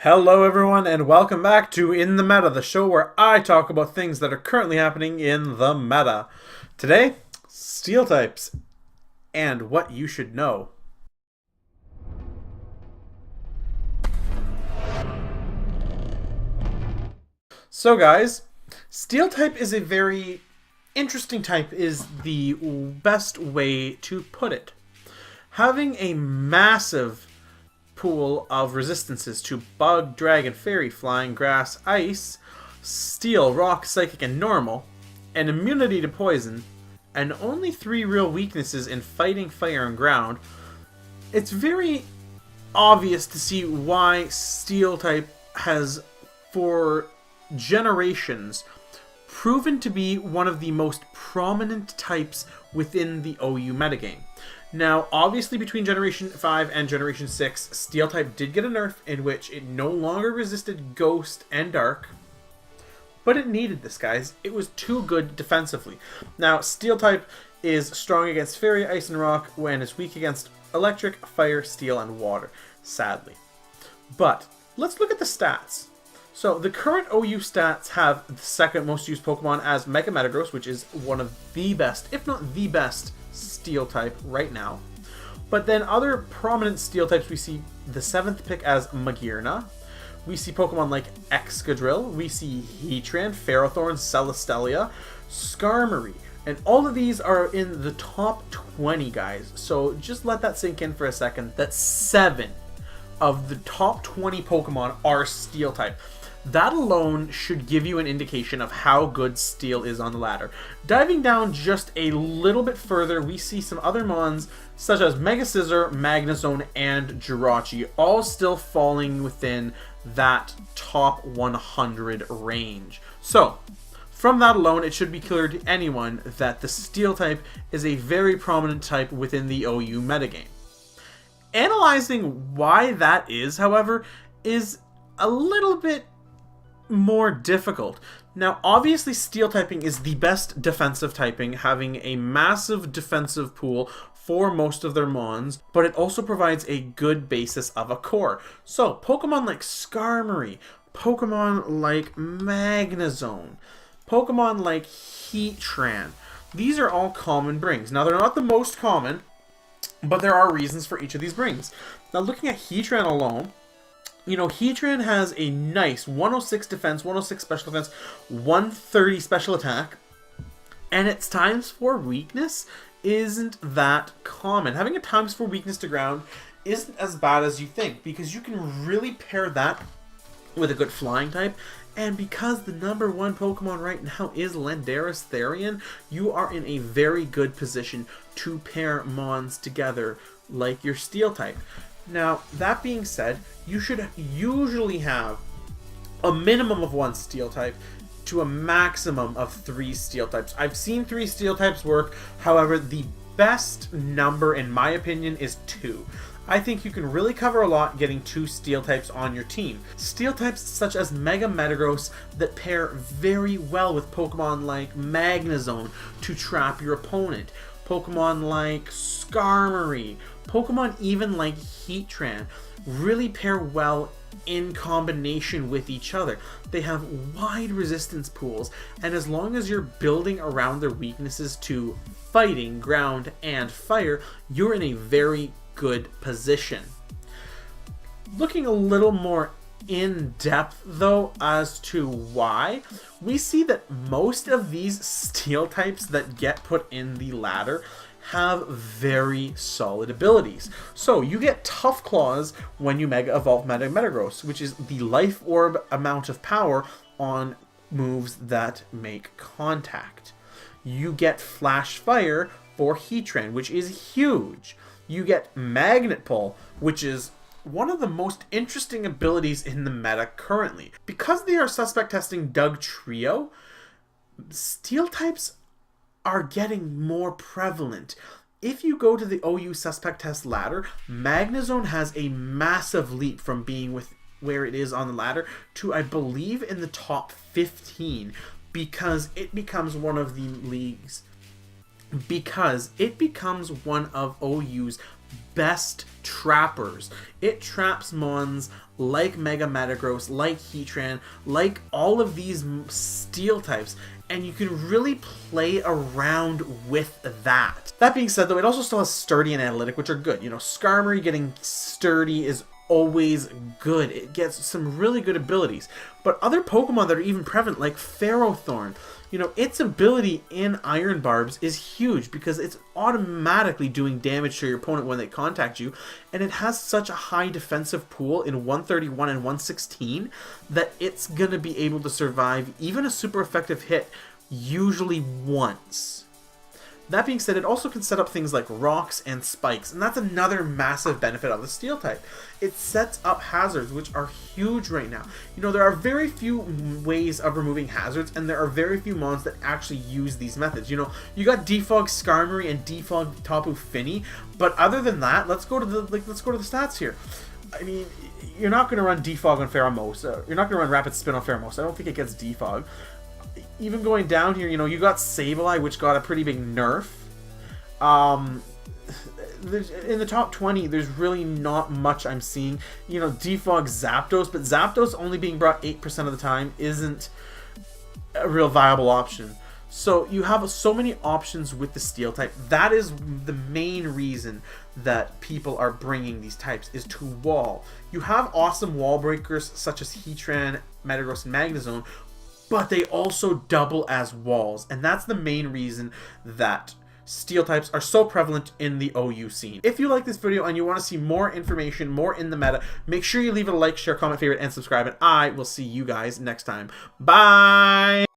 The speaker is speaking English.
Hello, everyone, and welcome back to In the Meta, the show where I talk about things that are currently happening in the meta. Today, steel types and what you should know. So, guys, steel type is a very interesting type, is the best way to put it. Having a massive pool of resistances to bug, dragon, fairy, flying, grass, ice, steel, rock, psychic, and normal, and immunity to poison, and only 3 real weaknesses in fighting, fire, and ground, it's very obvious to see why steel type has, for generations, proven to be one of the most prominent types within the OU metagame. Now, obviously, between Generation 5 and Generation 6, Steel type did get a nerf in which it no longer resisted Ghost and Dark, but it needed this, guys. It was too good defensively. Now, Steel type is strong against Fairy, Ice, and Rock, when it's weak against Electric, Fire, Steel, and Water, sadly. But, let's look at the stats. So, the current OU stats have the second most used Pokemon as Mega Metagross, which is one of the best, if not the best, Steel type right now. But then other prominent Steel types, we see the 7th pick as Magearna. We see Pokemon like Excadrill. We see Heatran, Ferrothorn, Celestelia, Skarmory. And all of these are in the top 20, guys. So just let that sink in for a second. That 7 of the top 20 Pokemon are Steel type. That alone should give you an indication of how good Steel is on the ladder. Diving down just a little bit further, we see some other mons such as Mega Scizor, Magnezone, and Jirachi, all still falling within that top 100 range. So, from that alone, it should be clear to anyone that the Steel type is a very prominent type within the OU metagame. Analyzing why that is, however, is a little bit more difficult. Now, obviously, Steel typing is the best defensive typing, having a massive defensive pool for most of their mons, but it also provides a good basis of a core. So, Pokemon like Skarmory, Pokemon like Magnezone, Pokemon like Heatran, these are all common brings. Now, they're not the most common, but there are reasons for each of these brings. Now, looking at Heatran alone, you know, Heatran has a nice 106 defense, 106 special defense, 130 special attack, and its times 4 weakness isn't that common. Having a times 4 weakness to ground isn't as bad as you think, because you can really pair that with a good flying type, and because the number 1 Pokemon right now is Landorus Therian, you are in a very good position to pair mons together like your Steel type. Now, that being said, you should usually have a minimum of 1 Steel type to a maximum of 3 Steel types. I've seen 3 Steel types work, however, the best number, in my opinion, is 2. I think you can really cover a lot getting 2 Steel types on your team. Steel types such as Mega Metagross that pair very well with Pokemon like Magnezone to trap your opponent. Pokemon like Skarmory, Pokemon even like Heatran really pair well in combination with each other. They have wide resistance pools, and as long as you're building around their weaknesses to fighting, ground, and fire, you're in a very good position. Looking a little more in depth though as to why, we see that most of these Steel types that get put in the ladder have very solid abilities. So you get Tough Claws when you Mega Evolve Mega Metagross, which is the Life Orb amount of power on moves that make contact. You get Flash Fire for Heatran, which is huge. You get Magnet Pull, which is one of the most interesting abilities in the meta currently. Because they are suspect testing Dugtrio, Steel types are getting more prevalent. If you go to the OU suspect test ladder, Magnezone has a massive leap from being with where it is on the ladder to, I believe, in the top 15, because it becomes one of the leagues because it becomes one of OU's best trappers. It traps mons like Mega Metagross, like Heatran, like all of these steel types, and you can really play around with that. That being said, though, it also still has Sturdy and Analytic, which are good. You know, Skarmory getting Sturdy is always good. It gets some really good abilities. But other Pokemon that are even prevalent, like Ferrothorn, you know, its ability in Iron Barbs is huge because it's automatically doing damage to your opponent when they contact you, and it has such a high defensive pool in 131 and 116 that it's going to be able to survive even a super effective hit usually once. That being said, it also can set up things like rocks and spikes, and that's another massive benefit of the steel type. It sets up hazards, which are huge right now. You know, there are very few ways of removing hazards, and there are very few mons that actually use these methods. You know, you got Defog Skarmory and Defog Tapu Fini, but other than that, let's go to the stats here. I mean, you're not going to run Defog on Pheromosa. You're not going to run Rapid Spin on Pheromosa. I don't think it gets Defog. Even going down here, you know, you got Sableye, which got a pretty big nerf. In the top 20, there's really not much I'm seeing. You know, Defog Zapdos, but Zapdos only being brought 8% of the time isn't a real viable option. So you have so many options with the steel type. That is the main reason that people are bringing these types, is to wall. You have awesome wall breakers such as Heatran, Metagross, and Magnezone, but they also double as walls, and that's the main reason that steel types are so prevalent in the OU scene. If you like this video and you want to see more information, more in the meta, make sure you leave it a like, share, comment, favorite, and subscribe, and I will see you guys next time. Bye!